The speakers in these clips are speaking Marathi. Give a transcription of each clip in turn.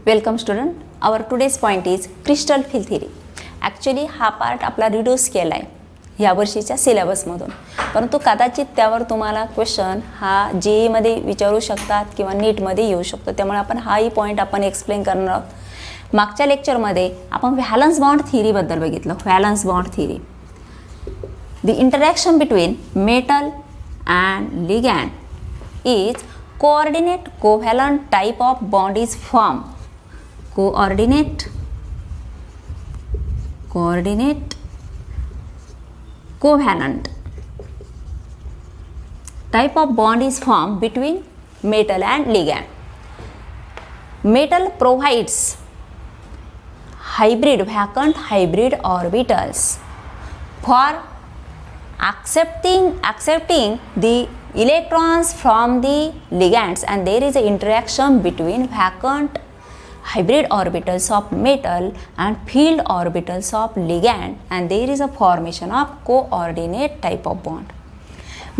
Welcome student. Our today's point is crystal field theory. Actually हा पार्ट आपला रिड्यूस केला आहे या वर्षीच्या सिलेबसमधून, परंतु कदाचित त्यावर तुम्हाला क्वेश्चन हा JEEमध्ये विचारू शकतात किंवा नीटमध्ये येऊ शकतो. त्यामुळे आपण हाही पॉईंट आपण एक्सप्लेन करणार आहोत. मागच्या लेक्चरमध्ये आपण व्हॅलन्स बॉन्ड थिअरीबद्दल बघितलं. Valence bond theory, the interaction between metal and ligand is coordinate covalent type of bond is formed. Coordinate covalent type of bond is formed between metal and ligand. Metal provides vacant hybrid orbitals for accepting the electrons from the ligands, and there is an interaction between vacant hybrid orbitals of metal and field orbitals of ligand, and there is a formation of coordinate type of bond.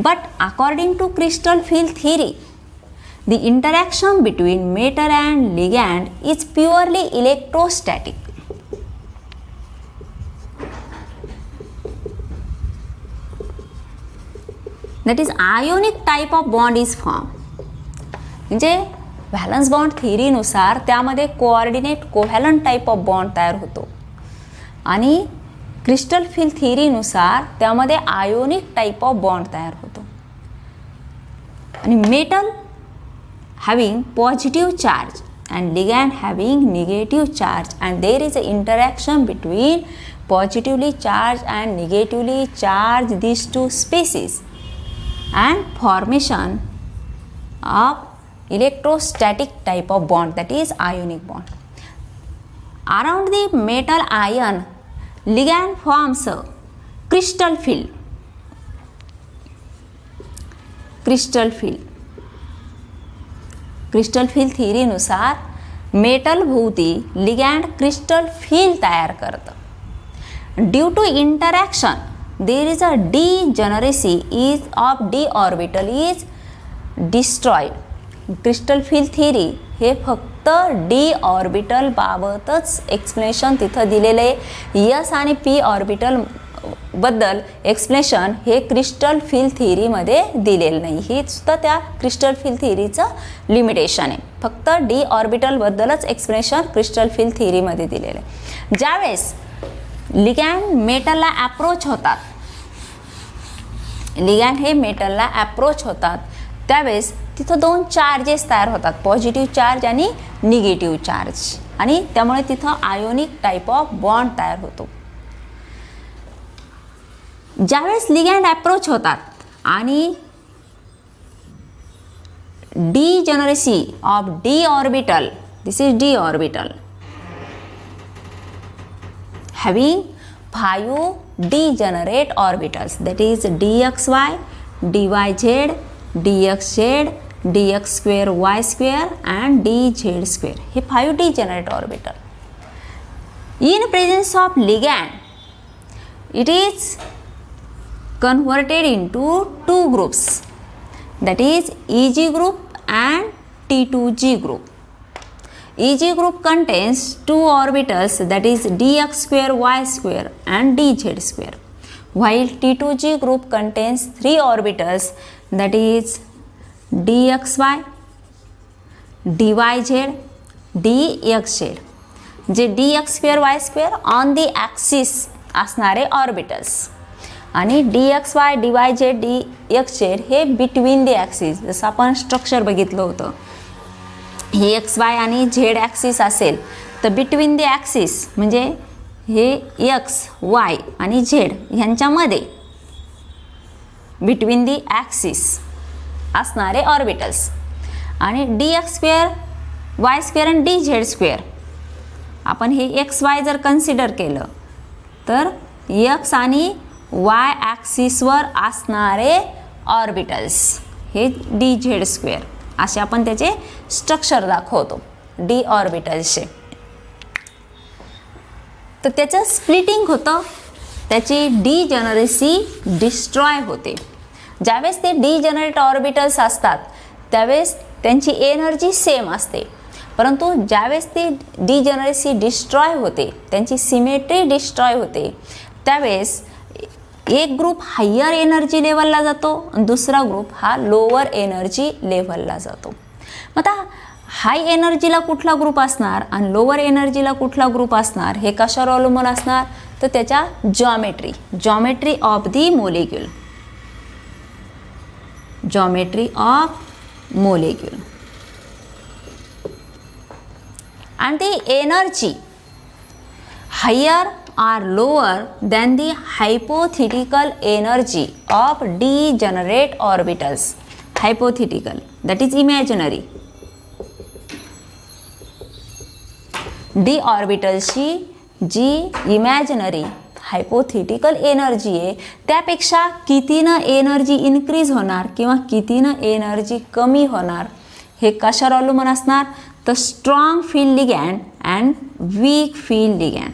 But according to crystal field theory, the interaction between metal and ligand is purely electrostatic. That is ionic type of bond is formed. म्हणजे व्हॅलन्स बॉन्ड थिअरीनुसार त्यामध्ये coordinate covalent type of bond तयार होतो आणि क्रिस्टल फिल थिअरीनुसार त्यामध्ये आयोनिक टाईप ऑफ बॉन्ड तयार होतो. आणि metal having positive charge and ligand having negative charge, and there is a interaction between positively charge and negatively charge this two species and formation of electrostatic type of bond, that is ionic bond. Around the metal ion, ligand forms a crystal field. Crystal field theory नुसार मेटल भोवती ligand crystal field तयार करतं. Due to interaction there is a degeneracy is of d orbital is destroyed. Crystal field theory हे फक्त d ऑर्बिटल बाबतच एक्सप्लेनेशन तिथं दिलेलं आहे. यस आणि p ऑर्बिटल बद्दल एक्सप्लेनेशन हे क्रिस्टल फिल थिअरीमध्ये दिलेलं नाही. हे सुद्धा त्या क्रिस्टल फिल थिअरीचं लिमिटेशन आहे. फक्त d ऑर्बिटल बद्दलच एक्सप्लेनेशन क्रिस्टल फिल थिअरीमध्ये दिलेलं आहे. ज्यावेळेस लिगॅंड मेटलला अप्रोच होतात, लिगॅंड हे मेटलला अप्रोच होतात, त्यावेळेस तिथं दोन चार्जेस तयार होतात, पॉझिटिव्ह चार्ज आणि निगेटिव्ह चार्ज, आणि त्यामुळे तिथं आयोनिक टाईप ऑफ बॉन्ड तयार होतो. ज्यावेळेस लिगॅंड अप्रोच होतात आणि degeneracy of d orbital, this is d orbital having 5 degenerate orbitals, that is dxy, dyz, dxz, dx square y square and dz square. हे 5 degenerate orbital. In presence of ligand, it is converted into two groups, that is Eg group and T2G group. Eg group contains two orbitals, that is dx square y square and dz square, while T2G group contains three orbitals, that is dxy, dyz, dxz. जे dx square y square on the axis असणारे orbitals आणि dxy, dyz, dxz हे बिटवीन द ॲक्सिस. जसं आपण स्ट्रक्चर बघितलं होतं, हे एक्स वाय आणि झेड ॲक्सिस असेल तर बिटवीन द ॲक्सिस म्हणजे हे एक्स वाय आणि झेड ह्यांच्यामध्ये बिटवीन द ॲक्सिस असणारे ऑर्बिटल्स. आणि D x square Y square आणि डी झेड स्क्वेअर, आपण हे एक्स वाय जर कन्सिडर केलं तर एक्स आणि वाय ॲक्सिसवर असणारे ऑर्बिटल्स हे डी झेड स्क्वेअर असे आपण त्याचे स्ट्रक्चर दाखवतो डी ऑर्बिटल्सचे. तर त्याचं स्प्लिटिंग होतं, त्याची डिजनरेसी डिस्ट्रॉय होते. ज्यावेळेस ते डिजनरेट ऑर्बिटल्स असतात त्यावेळेस त्यांची एनर्जी सेम असते, परंतु ज्यावेळेस ती डिजनरेसी डिस्ट्रॉय होते, त्यांची सिमेट्री डिस्ट्रॉय होते, त्यावेळेस एक ग्रुप हायर एनर्जी लेवलला जातो आणि दुसरा ग्रुप हा लोअर एनर्जी लेवलला जातो. मग आता हाय एनर्जीला कुठला ग्रुप असणार आणि लोअर एनर्जीला कुठला ग्रुप असणार हे कशावर अवलंबून असणार, तर त्याच्या geometry of the molecule. Geometry of molecule and the energy higher or lower than the hypothetical energy of degenerate orbitals. Hypothetical, that is imaginary. d ऑर्बिटलची जी इमॅजिनरी हायपोथेटिकल एनर्जी आहे त्यापेक्षा कितीनं एनर्जी इन्क्रीज होणार किंवा कितीनं एनर्जी कमी होणार हे कशावर अवलंबून असणार, तर strong field ligand and weak field ligand.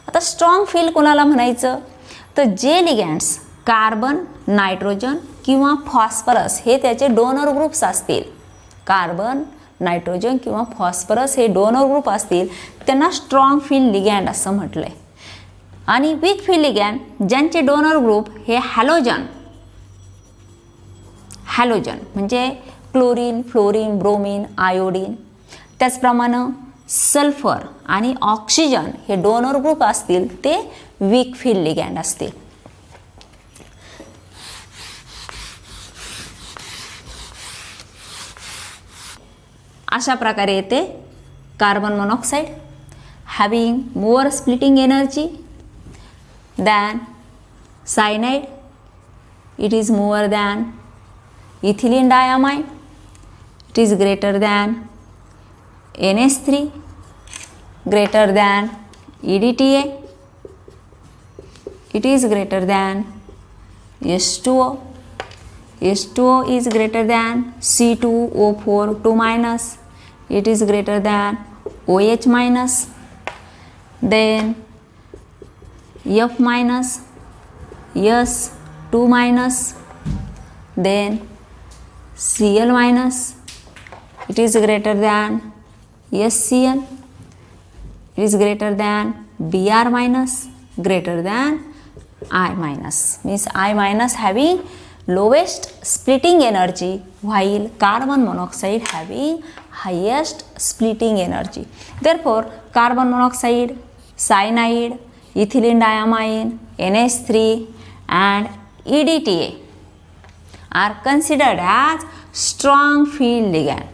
आता स्ट्रॉंग फील्ड कोणाला म्हणायचं, तर जे लिगॅन्ड्स कार्बन, नायट्रोजन किंवा फॉस्फरस हे त्याचे डोनर ग्रुप्स असतील, कार्बन, नायट्रोजन किंवा फॉस्फरस हे डोनर ग्रुप असतील त्यांना स्ट्रॉंग फील्ड लिगॅन्ड असं म्हटलं आहे. आणि वीक फील्ड लिगॅन्ड ज्यांचे डोनर ग्रुप हे हॅलोजन म्हणजे क्लोरीन, फ्लोरीन, ब्रोमीन, आयोडीन, त्याचप्रमाणे सल्फर आणि ऑक्सिजन हे डोनर ग्रुप असतील ते वीक फील्ड लिगॅन्ड असतील. अशा प्रकारे येते carbon monoxide having more splitting energy than cyanide, it is more than ethylene diamine, it is greater than NH3, greater than EDTA, it is greater than H2O, H2O is greater than C2O4 2 minus, it is greater than OH minus, then F minus, S2 minus, then Cl minus, it is greater than SCl, it is greater than Br minus, greater than I minus, means I minus having lowest splitting energy while carbon monoxide having highest splitting energy. Therefore carbon monoxide, cyanide, ethylene diamine, NH3 and EDTA are considered as strong field ligand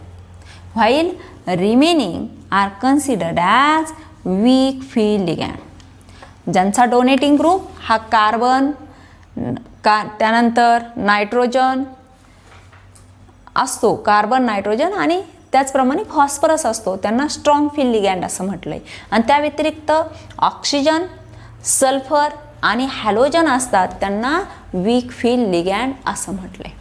while remaining are considered as weak field ligand. ज्यांचा डोनेटिंग ग्रुप हा कार्बन त्यानंतर नायट्रोजन असतो, कार्बन, नायट्रोजन आणि त्याचप्रमाणे फॉस्फरस असतो, त्यांना स्ट्रॉंग फील्ड लिगॅन्ड असं म्हटलंय. आणि त्या व्यतिरिक्त ऑक्सिजन, सल्फर आणि हॅलोजन असतात त्यांना वीक फील्ड लिगॅन्ड असं म्हटलंय.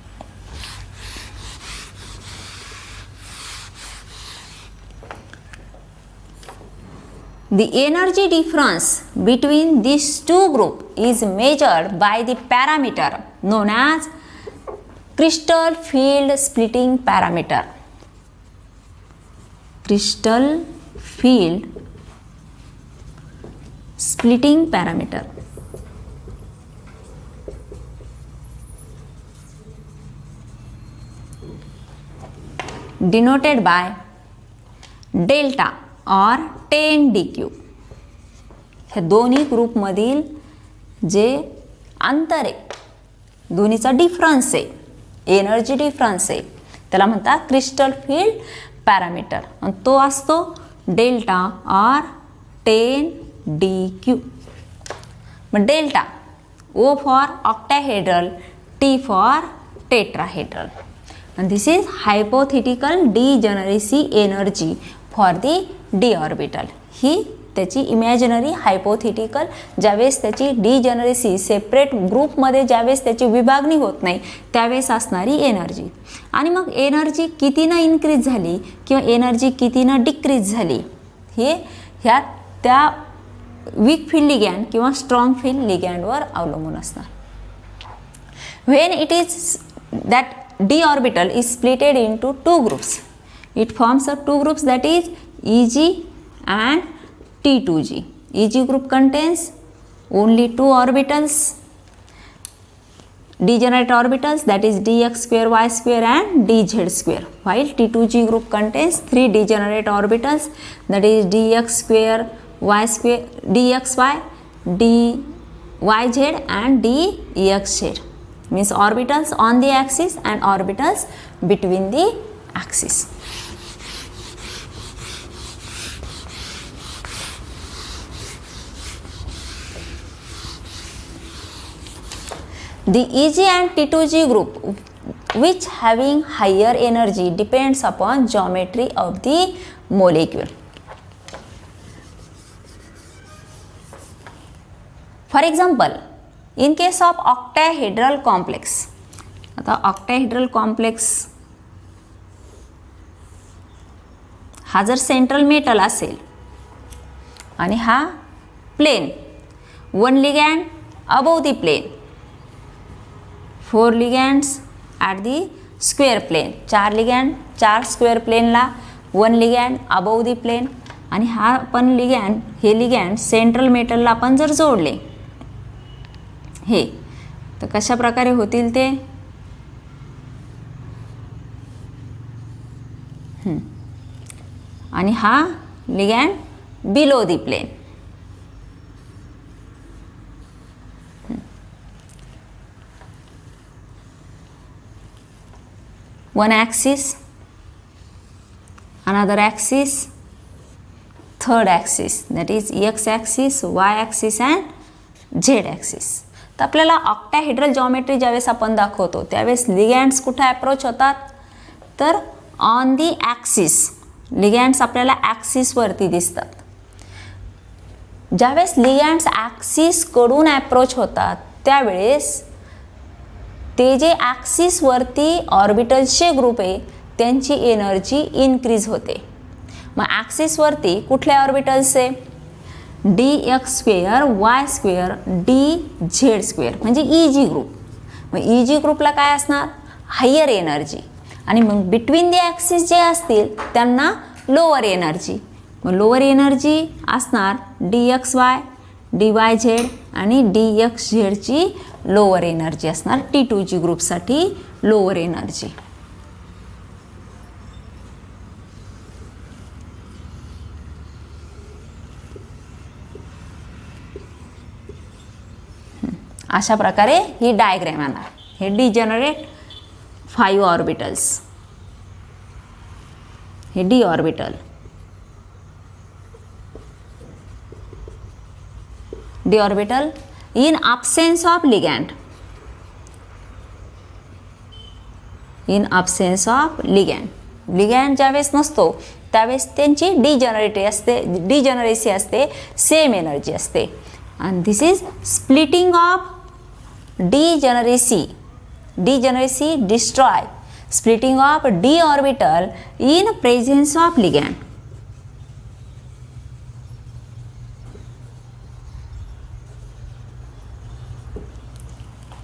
The energy difference between these two groups is measured by the parameter known as crystal field splitting parameter. Crystal field splitting parameter. Denoted by delta or 10 dq. ह्या दोन्ही ग्रुपमधील जे अंतर आहे, दोन्हीचा डिफरन्स आहे, एनर्जी डिफरन्स आहे, त्याला म्हणतात क्रिस्टल फील्ड पॅरामीटर आणि तो असतो डेल्टा और 10 dq. मग delta O for octahedral, T for tetrahedral. and this is hypothetical degeneracy energy for the d orbital. ही त्याची इमॅजिनरी हायपोथेटिकल ज्यावेळेस त्याची डिजनरेसी सेपरेट ग्रुपमध्ये ज्यावेळेस त्याची विभागणी होत नाही त्यावेळेस असणारी एनर्जी. आणि मग एनर्जी कितीनं इन्क्रीज झाली किंवा एनर्जी कितीनं डिक्रीज झाली हे ह्या त्या वीक फील्ड लिगॅन्ड किंवा स्ट्रॉंग फील्ड लिगॅन्डवर अवलंबून असणार. When it is that d orbital is splitted into two groups, It forms a two groups, that is EG and T2G. EG group contains only two orbitals, degenerate orbitals, that is dx square y square and dz square, while T2G group contains three degenerate orbitals, that is dx square y square, dxy, dyz and dxz, means orbitals on the axis and orbitals between the axis. The EG and T2G group which having higher energy depends upon geometry of the molecule. For example, in case of octahedral complex, आता octahedral complex हा जर सेंट्रल मेटल असेल आणि हा plane, one ligand above the plane, four ligands at the square plane, चार लिगॅंड चार स्क्वेअर प्लेनला, one ligand above the plane, आणि हा पण लिगॅंड, हे लिगॅंड सेंट्रल मेटलला आपण जर जोडले हे, तर कशा प्रकारे होतील ते, आणि हा ligand below the plane. One axis, another axis, third axis, that is x axis, y axis and z axis. तर आपल्याला ऑक्टाहेड्रल जॉमेट्री ज्यावेळेस आपण दाखवतो त्यावेळेस लिगॅंड्स कुठे अप्रोच होतात, तर ऑन दी ॲक्सिस. लिगॅंड्स आपल्याला ॲक्सिसवरती दिसतात. ज्यावेळेस लिगॅंड्स ॲक्सिसकडून अप्रोच होतात त्यावेळेस ते जे ॲक्सिसवरती ऑर्बिटल्सचे ग्रुप आहे त्यांची एनर्जी इन्क्रीज होते. मग ॲक्सिसवरती कुठले ऑर्बिटल्स आहे, D x square Y square D Z square म्हणजे EG ग्रुप. मग EG ग्रुपला काय असणार, हायर एनर्जी, आणि मग बिटवीन दी ॲक्सिस जे असतील त्यांना लोअर एनर्जी. मग लोअर एनर्जी असणार DXY, DYZ आणि DXZची लोअर एनर्जी असणार. T2G ग्रुपसाठी lower energy. अशा प्रकारे ही डायग्राम येणार. हे डिजनरेट 5 ऑर्बिटल्स, हे D orbital, D orbital in absence of ligand, in absence of ligand. Ligand ज्यावेळेस नसतो त्यावेळेस त्यांची डिजनरेसी असते, सेम एनर्जी असते. आणि this is splitting of degeneracy, degeneracy destroy, splitting of D orbital in presence of ligand.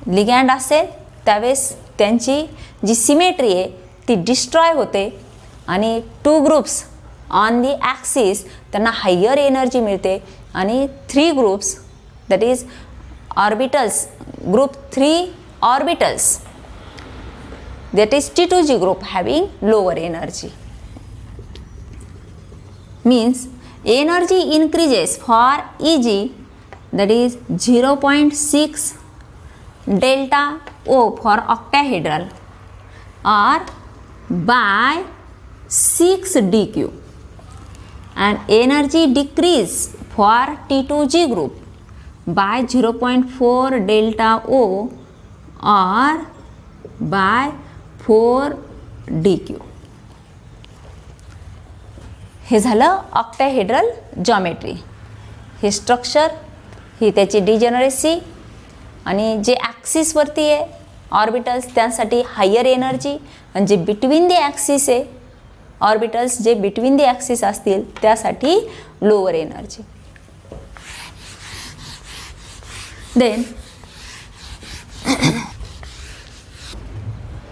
Ligand असेल त्यावेळेस त्यांची जी सिमेट्री आहे ती डिस्ट्रॉय होते आणि two groups on the axis त्यांना हायर एनर्जी मिळते, आणि 3 groups, that is orbitals, group 3 orbitals, that is T2G group having lower energy. Means energy increases for EG, that is 0.6 delta O for octahedral or by 6 dq, and energy decrease for T2G group by 0.4 delta O or by 4 dq. हे झालं ऑक्टाहेड्रल जॉमेट्री. हे स्ट्रक्चर, ही त्याची डिजनरेसी, आणि जे ॲक्सिसवरती आहे ऑर्बिटल्स त्यांसाठी हायर एनर्जी, आणि जे बिटवीन दी ॲक्सिस आहे ऑर्बिटल्स, जे बिटवीन दी ॲक्सिस असतील त्यासाठी lower energy. Then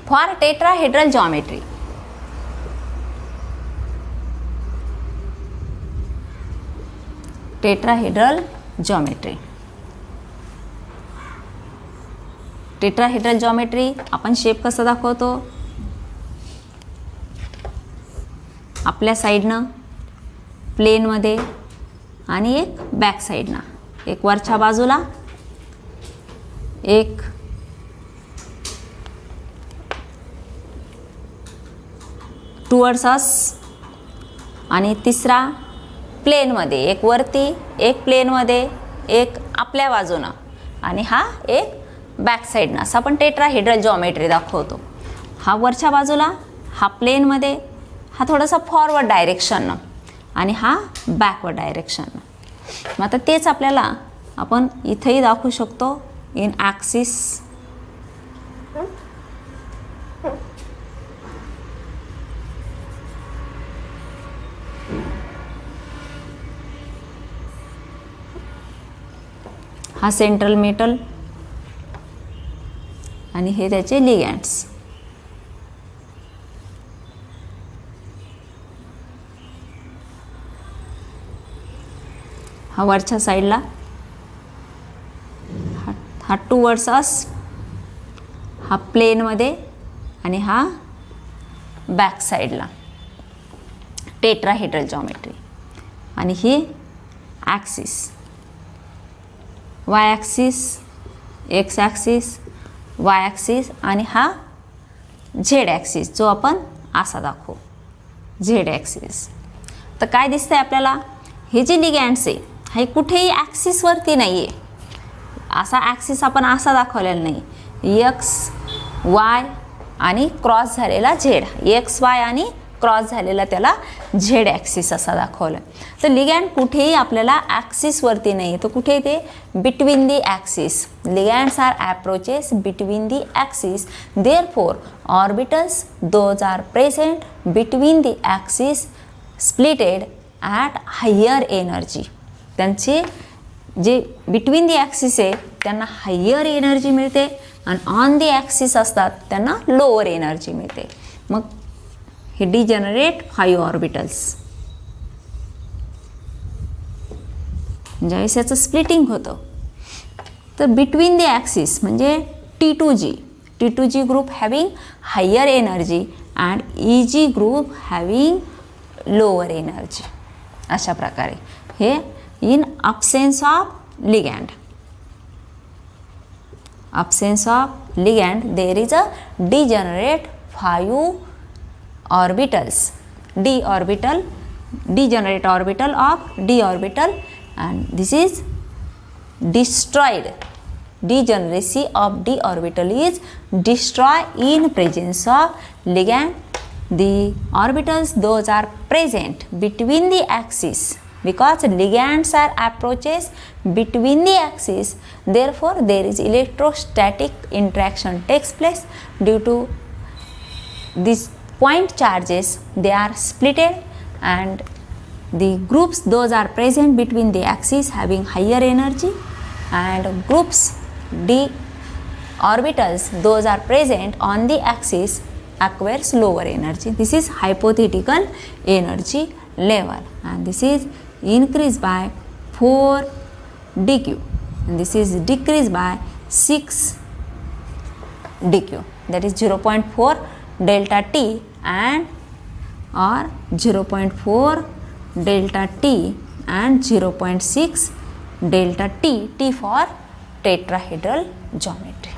for tetrahedral geometry, tetrahedral geometry. Tetrahedral geometry आपण शेप कसा दाखवतो, आपल्या साईडनं प्लेनमध्ये आणि एक बॅक साईडनं, एक वरच्या बाजूला, एक टुवर्ड्स अस आणि तिसरा प्लेनमध्ये, एक वरती, एक प्लेनमध्ये, एक आपल्या बाजूनं आणि हा एक बॅक साईडनं, असं आपण टेट्राहेड्रल जॉमेट्री दाखवतो. हा वरच्या बाजूला, हा प्लेनमध्ये, हा थोडासा फॉरवर्ड डायरेक्शननं आणि हा बॅकवर्ड डायरेक्शननं. मग आता तेच आपल्याला आपण इथेही दाखवू शकतो इन ॲक्सिस. हा सेंट्रल मेटल आणि हे त्याचे लिगॅंड्स. हा वरच्या साईडला, हा टुवर्ड्स अस, हा प्लेनमध्ये आणि हा बॅक साईडला, टेट्राहेड्रल जॉमेट्री. आणि ही axis, Y axis, X axis, Y axis आणि हा झेड ॲक्सिस, जो आपण असा दाखवू, झेड ॲक्सिस. तर काय दिसतंय आपल्याला, हे जे लिगॅंड्स आहे हे कुठेही ॲक्सिसवरती नाही आहे. असा ॲक्सिस आपण असा दाखवलेला नाही, एक्स वाय आणि क्रॉस झालेला झेड, एक्स वाय आणि क्रॉस झालेला त्याला झेड ॲक्सिस असा दाखवलं. तर लिगॅंड कुठेही आपल्याला ॲक्सिसवरती नाही, तो कुठे ते between the axis. Ligands are approaches between the axis, therefore orbitals those are present between the axis splitted at higher energy. त्यांचे जे बिटवीन दी ॲक्सिस आहे त्यांना हायर एनर्जी मिळते आणि ऑन दी ॲक्सिस असतात त्यांना लोअर एनर्जी मिळते. मग हे डिजनरेट 5 ऑर्बिटल्स. ज्यावेळेस याचं स्प्लिटिंग होतं तर बिटवीन दी ॲक्सिस म्हणजे T2G group having higher energy and EG group having lower energy. अशा प्रकारे हे in absence of ligand. Absence of ligand, there is a degenerate 5 orbitals, d orbital, degenerate orbital of d orbital, and this is destroyed. Degeneracy of d orbital is destroyed in presence of ligand. The orbitals those are present between the axis. Because ligands are approaches between the axis, therefore there is electrostatic interaction takes place due to these point charges. They are splitted and the groups those are present between the axis having higher energy, and groups d orbitals those are present on the axis acquires lower energy. This is hypothetical energy level, and this is increased by 4 dq and this is decreased by 6 dq, that is 0.4 delta t and or 0.4 delta t and 0.6 delta t, t for tetrahedral geometry.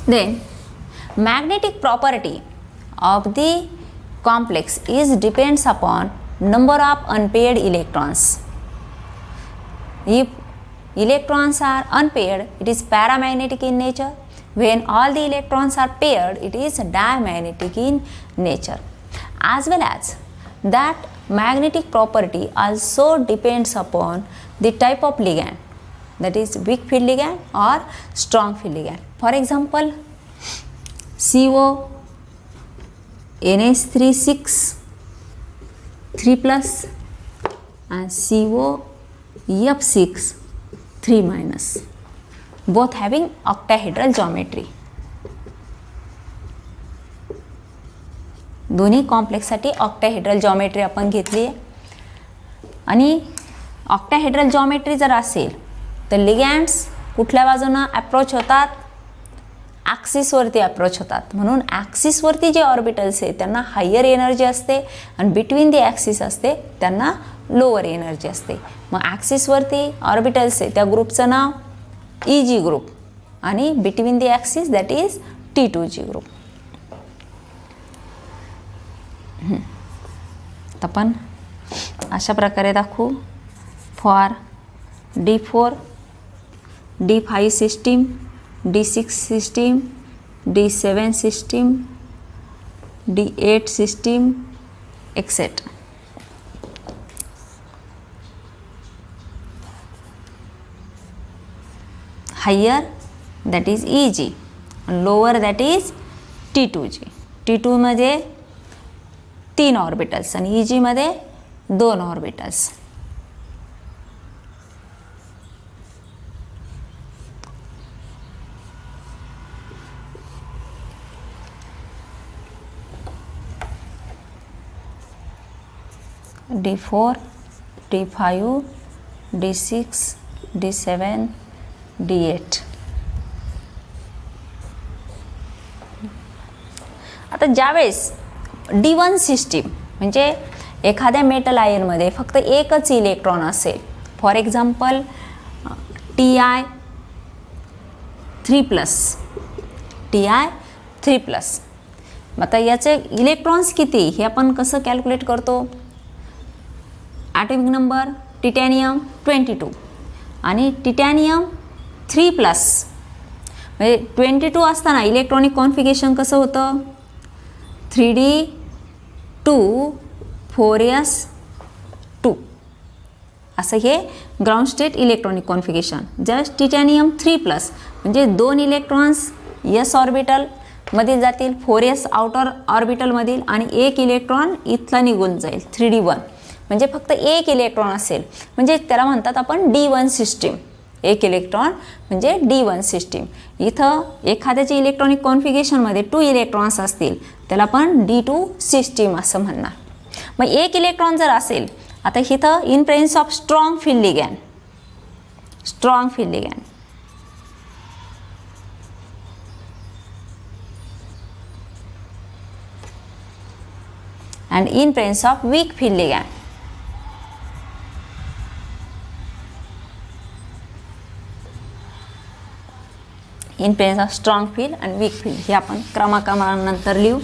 Then magnetic property of the complex is depends upon number of unpaired electrons. If electrons are unpaired, it is paramagnetic in nature. When all the electrons are paired, it is diamagnetic in nature. As well as that magnetic property also depends upon the type of ligand, that is weak field ligand or strong field ligand. For example, CO NH3 3 plus and CO F6 3 minus. Both having octahedral geometry. दोन्ही कॉम्प्लेक्ससाठी ऑक्टाहेड्रल जॉमेट्री आपण घेतली आहे. आणि ऑक्टाहेड्रल जॉमेट्री जर असेल तर लिगँड्स कुठल्या बाजूनं अप्रोच होतात, ॲक्सिसवरती अप्रोच होतात. म्हणून ॲक्सिसवरती जे ऑर्बिटल्स आहेत त्यांना हायर एनर्जी असते आणि बिटवीन दी ॲक्सिस असते त्यांना लोअर एनर्जी असते. मग ॲक्सिसवरती ऑर्बिटल्स आहे त्या ग्रुपचं नाव EG ग्रुप आणि between the axis that is T2G group. तर आपण अशा प्रकारे दाखवू. For D4, D5 system, D6 system, D7 system, D8 system etcetera. Higher that is EG, lower that is T2G. T2 मध्ये 3 ऑर्बिटल्स आणि EG मध्ये 2 orbitals. D4, D5, D6, D7, D8. आता ज्यावेळेस D1 सिस्टीम म्हणजे एखाद्या मेटल आयनमध्ये फक्त एकच इलेक्ट्रॉन असेल, फॉर एक्झाम्पल Ti3+, Ti3+. आता याचे इलेक्ट्रॉन्स किती हे आपण कसं कॅल्क्युलेट करतो. ॲटॉमिक नंबर टिटॅनियम 22 आणि टिटॅनियम 3+, म्हणजे 22 असताना इलेक्ट्रॉनिक कॉन्फिगरेशन कसं होतं 3D2 4s2 असं हे ground state electronic configuration. Just titanium 3+ म्हणजे 2 इलेक्ट्रॉन्स s ऑर्बिटल मधील जातील, 4s आउटर ऑर्बिटलमधील आणि 1 इलेक्ट्रॉन इथला निघून जाईल 3D1 म्हणजे फक्त 1 इलेक्ट्रॉन असेल म्हणजे त्याला म्हणतात आपण D1 सिस्टीम. 1 इलेक्ट्रॉन म्हणजे D1 सिस्टीम. इथं एखाद्याच्या इलेक्ट्रॉनिक कॉन्फिगरेशनमध्ये 2 इलेक्ट्रॉन्स असतील त्याला आपण D2 सिस्टीम असं म्हणणार. मग 1 इलेक्ट्रॉन जर असेल, आता इथं in presence of strong field ligand, strong field ligand and in presence of weak field ligand. In presence of strong field and weak field हे आपण क्रमाक्रमानंतर लिहू.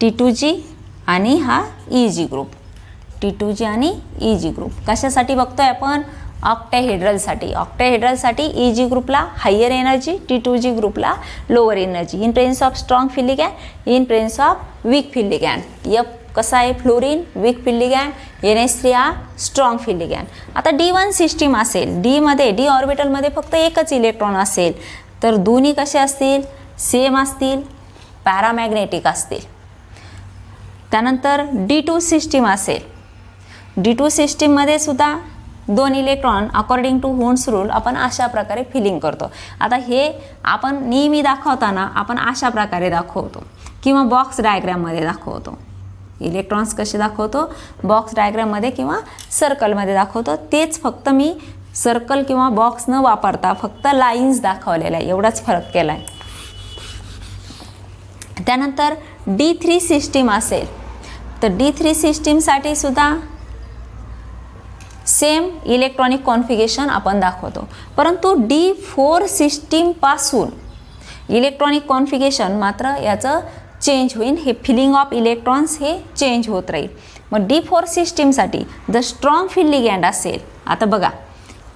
T2G आणि हा EG ग्रुप, T2G आणि EG ग्रुप कशासाठी बघतोय आपण ऑक्टाहेड्रलसाठी. ऑक्टाहेड्रलसाठी EG ग्रुपला हायर एनर्जी, T2G ग्रुपला lower energy. In presence of strong field ligand, in presence of weak field ligand. F कसा आहे fluorine weak field ligand, NH3 हा स्ट्रॉंग फील्ड लिगॅंड. आता D1 सिस्टीम असेल, D ऑर्बिटलमध्ये फक्त एकच इलेक्ट्रॉन असेल तर दोन्ही कसे असतील सेम असतील, पॅरामॅग्नेटिक असतील. त्यानंतर D2 सिस्टीम असेल, D2 सिस्टीममध्ये सुद्धा 2 electron according to Hund's rule आपण अशा प्रकारे फिलिंग करतो. आता हे आपण नेहमी दाखवताना आपण अशा प्रकारे दाखवतो किंवा बॉक्स डायग्राममध्ये दाखवतो. इलेक्ट्रॉन्स कसे दाखवतो बॉक्स डायग्राममध्ये किंवा सर्कलमध्ये दाखवतो. तेच फक्त मी सर्कल किंवा बॉक्स न वापरता फक्त लाईन्स दाखवलेला आहे, एवढाच फरक केला आहे. त्यानंतर D3 सिस्टीम असेल तर D3 सिस्टीमसाठी सुद्धा सेम इलेक्ट्रॉनिक कॉन्फिगरेशन आपण दाखवतो. परंतु D4 सिस्टीमपासून इलेक्ट्रॉनिक कॉन्फिगरेशन मात्र याचं चेंज होईल. हे फिलिंग ऑफ इलेक्ट्रॉन्स हे चेंज होत राहील. मग D4 सिस्टीमसाठी जर स्ट्रॉंग फील्ड लिगॅंड असेल, आता बघा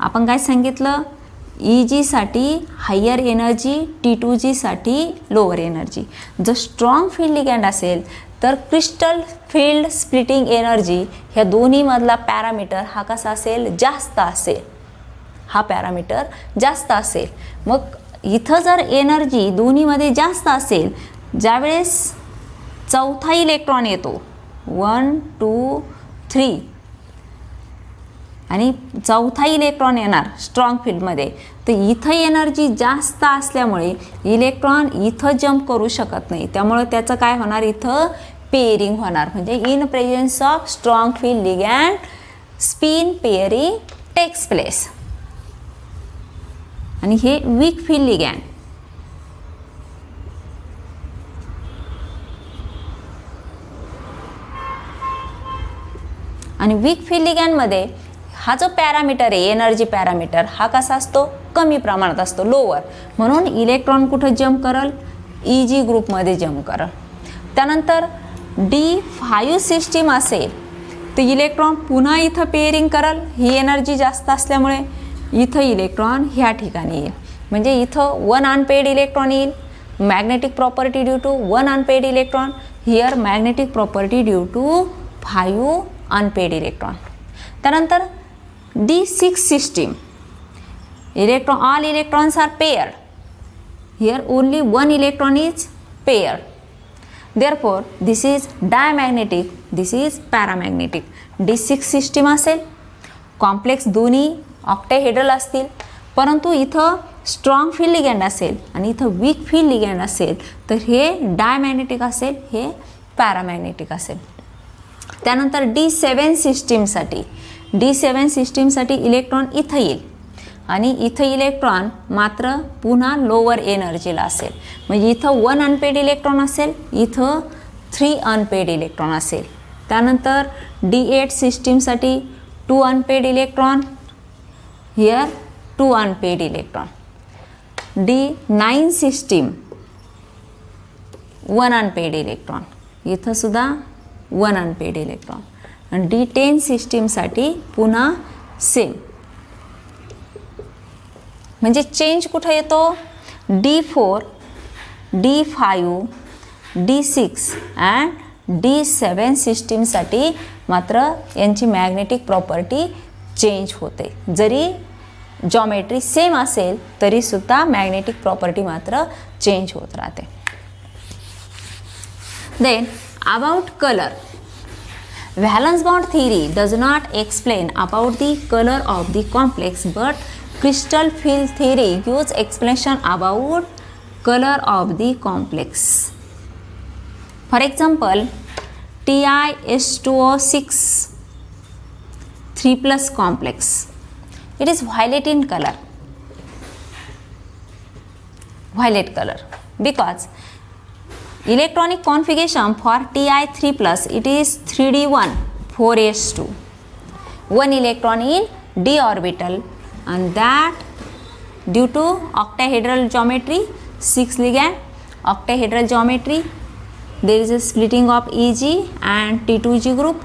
आपण काय सांगितलं EG साठी हायर एनर्जी, T2G साठी लोअर एनर्जी. जर स्ट्रॉंग फील्ड लिगॅंड असेल तर क्रिस्टल फील्ड स्प्लिटिंग एनर्जी ह्या दोन्हीमधला पॅरामीटर हा कसा असेल जास्त असेल, हा पॅरामीटर जास्त असेल. मग इथं जर एनर्जी दोन्हीमध्ये जास्त असेल, ज्यावेळेस चौथा इलेक्ट्रॉन येतो 1 2 3 आणि चौथा इलेक्ट्रॉन येणार स्ट्रॉंग फील्डमध्ये, तर इथं एनर्जी जास्त असल्यामुळे इलेक्ट्रॉन इथं जम्प करू शकत नाही, त्यामुळे त्याचं काय होणार, इथं पेअरिंग होणार. म्हणजे in presence of strong field ligand spin pairing takes place. आणि हे वीक फील्ड लिगॅंड. आणि वीक फील्ड लिगॅंडमध्ये हा जो पॅरामीटर आहे एनर्जी पॅरामीटर, हा कसा असतो, कमी प्रमाणात असतो, लोअर. म्हणून इलेक्ट्रॉन कुठं जम्प करल, EG ग्रुपमध्ये जम्प करल. त्यानंतर D5 सिस्टीम असेल तर इलेक्ट्रॉन पुन्हा इथं पेअरिंग करल, ही एनर्जी जास्त असल्यामुळे इथं इलेक्ट्रॉन ह्या ठिकाणी येईल. म्हणजे इथं 1 अनपेड इलेक्ट्रॉन येईल, magnetic property due to 1 unpaired electron, here magnetic property due to 5 unpaired electron. त्यानंतर D6 system, all electrons are paired. Here only one electron is paired. Therefore, this is diamagnetic, this is paramagnetic. D6 system असेल, कॉम्प्लेक्स दोन्ही ऑक्टाहेड्रल असतील, परंतु इथं स्ट्रॉंग फील्ड लिगॅंड असेल आणि इथं वीक फील्ड लिगॅंड असेल, तर हे डायमॅग्नेटिक असेल, हे पॅरामॅग्नेटिक असेल. त्यानंतर D7 सिस्टीमसाठी, D7 सिस्टीमसाठी इलेक्ट्रॉन इथं येईल आणि इथं इलेक्ट्रॉन मात्र पुन्हा लोअर एनर्जीला असेल. म्हणजे इथं 1 अनपेड इलेक्ट्रॉन असेल, इथं 3 अनपेड इलेक्ट्रॉन असेल. त्यानंतर D8 सिस्टीमसाठी 2 unpaid electron, here 2 unpaired electron. D9 system 1 unpaired electron, इथं सुद्धा 1 अनपेड इलेक्ट्रॉन. आणि D10 सिस्टीमसाठी पुन्हा सेम. म्हणजे चेंज कुठं येतो, D4, D5, D6 and D7 सिस्टीमसाठी मात्र यांची मॅग्नेटिक प्रॉपर्टी चेंज होते. जरी जॉमेट्री सेम असेल तरीसुद्धा मॅग्नेटिक प्रॉपर्टी मात्र चेंज होत राहते. Then about colour. Valence bond theory does not explain about the color of the complex, but crystal field theory gives explanation about color of the complex. For example, TiS2O6 3+ complex. It is violet in color. Violet color because electronic configuration for Ti3+, it is 3d1 4s2, 1 electron in d orbital, and that due to octahedral geometry, 6 ligand octahedral geometry, there is a splitting of EG and T2G group.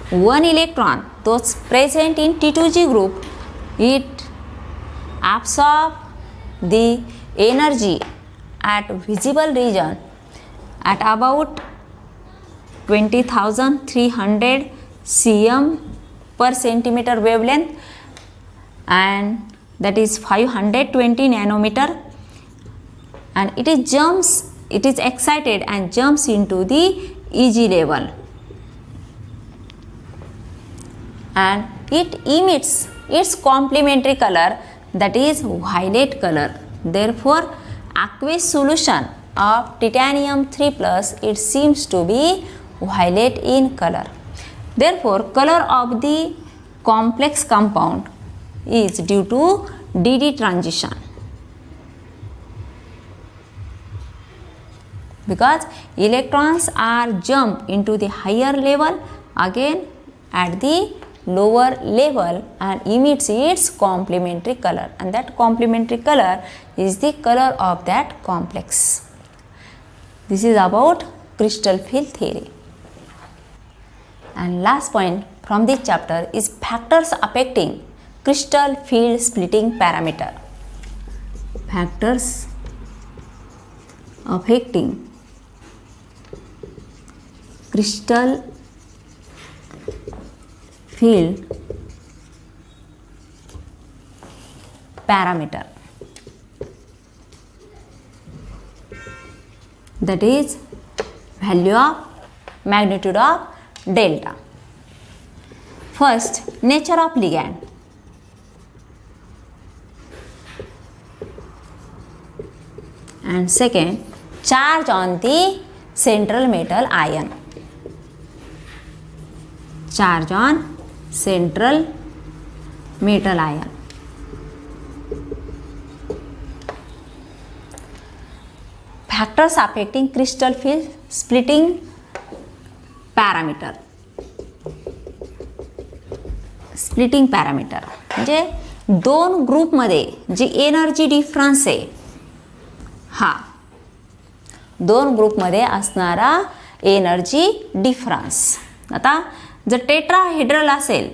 1 electron those present in T2G group, it absorb the energy at visible region at about 20,300 cm per centimeter wavelength, and that is 520 nanometer, and it is excited and jumps into the EG level, and it emits its complementary color, that is violet color. Therefore, aqueous solution of titanium 3+, it seems to be violet in color. Therefore, color of the complex compound is due to DD transition, because electrons are jump into the higher level again at the lower level and emits its complementary color, and that complementary color is the color of that complex. This is about crystal field theory. And last point from this chapter is factors affecting crystal field splitting parameter. Factors affecting crystal field parameter, that is value of magnitude of delta. First, nature of ligand. and second charge on the central metal ion. Charge on central metal ion. Factors affecting crystal field splitting parameter. Splitting parameter म्हणजे दोन ग्रुपमध्ये जी एनर्जी डिफरन्स आहे हा दोन ग्रुपमध्ये असणारा एनर्जी डिफरन्स. आता जर टेट्राहेड्रल असेल,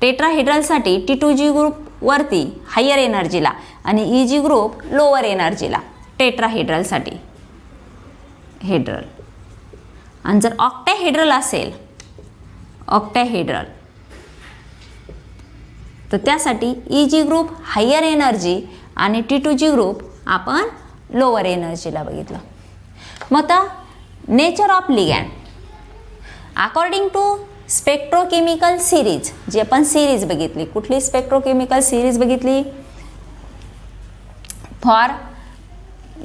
टेट्राहेड्रलसाठी T2G ग्रुप वरती हायर एनर्जीला आणि EG ग्रुप लोअर एनर्जीला टेट्राहेड्रलसाठी हेड्रल. आणि जर ऑक्टाहेड्रल असेल, ऑक्टाहेड्रल तर त्यासाठी EG ग्रुप हायर एनर्जी आणि T2G ग्रुप आपण लोअर एनर्जीला बघितलं. मग आता nature of ligand according to spectrochemical series, जी आपण सिरीज बघितली, कुठली स्पेक्ट्रोकेमिकल सिरीज बघितली? For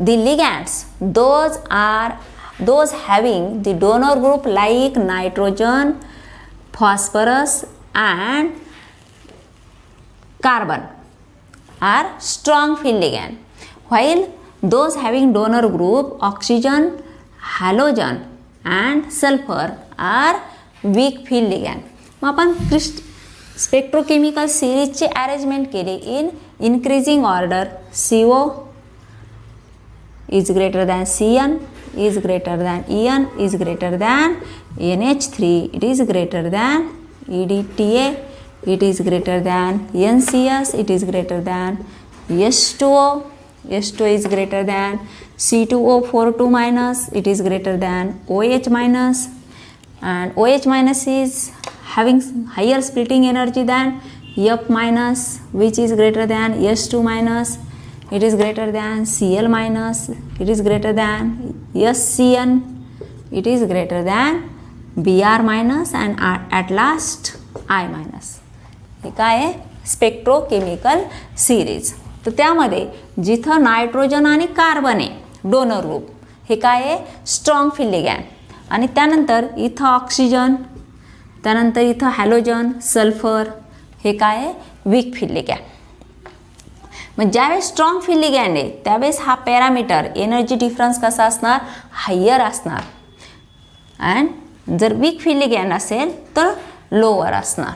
the ligands those having the donor group like nitrogen, phosphorus and carbon are strong field ligand, while those having donor group oxygen, halogen and sulfur are weak field ligand. मग आपण स्पेक्ट्रोकेमिकल सिरीजची अरेंजमेंट केली in increasing order. CO is greater than Cn, is greater than En, is greater than NH3, it is greater than EDTA, it is greater than NCS, it is greater than S2O, S2O is greater than C2O42 minus, it is greater than OH minus, and OH minus is having higher splitting energy than F minus, which is greater than S2 minus, it is greater than Cl minus, it is greater than SCN, it is greater than Br minus and at last I minus. हे काय आहे? Spectrochemical series. तर त्यामध्ये जिथं नायट्रोजन आणि कार्बन आहे डोनर ग्रुप, हे काय आहे? Strong field ligand. आणि त्यानंतर इथं ऑक्सिजन, त्यानंतर इथं हॅलोजन, सल्फर, हे काय आहे? Weak field ligand. मग ज्यावेळेस स्ट्रॉंग फील्ड लिगॅन्ड आहे त्यावेळेस हा पॅरामीटर एनर्जी डिफरन्स कसा असणार? हायर असणार. अँड जर वीक फील्ड लिगॅन्ड असेल तर लोअर असणार.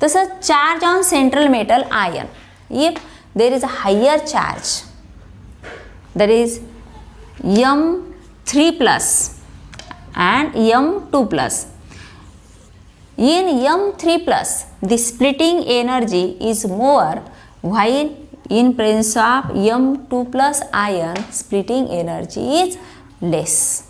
तसंच charge on central metal ion, if there is a higher charge, that is M3+ and M2+. In M3+, the splitting energy is more, while in presence of M2+ ion, splitting energy is less.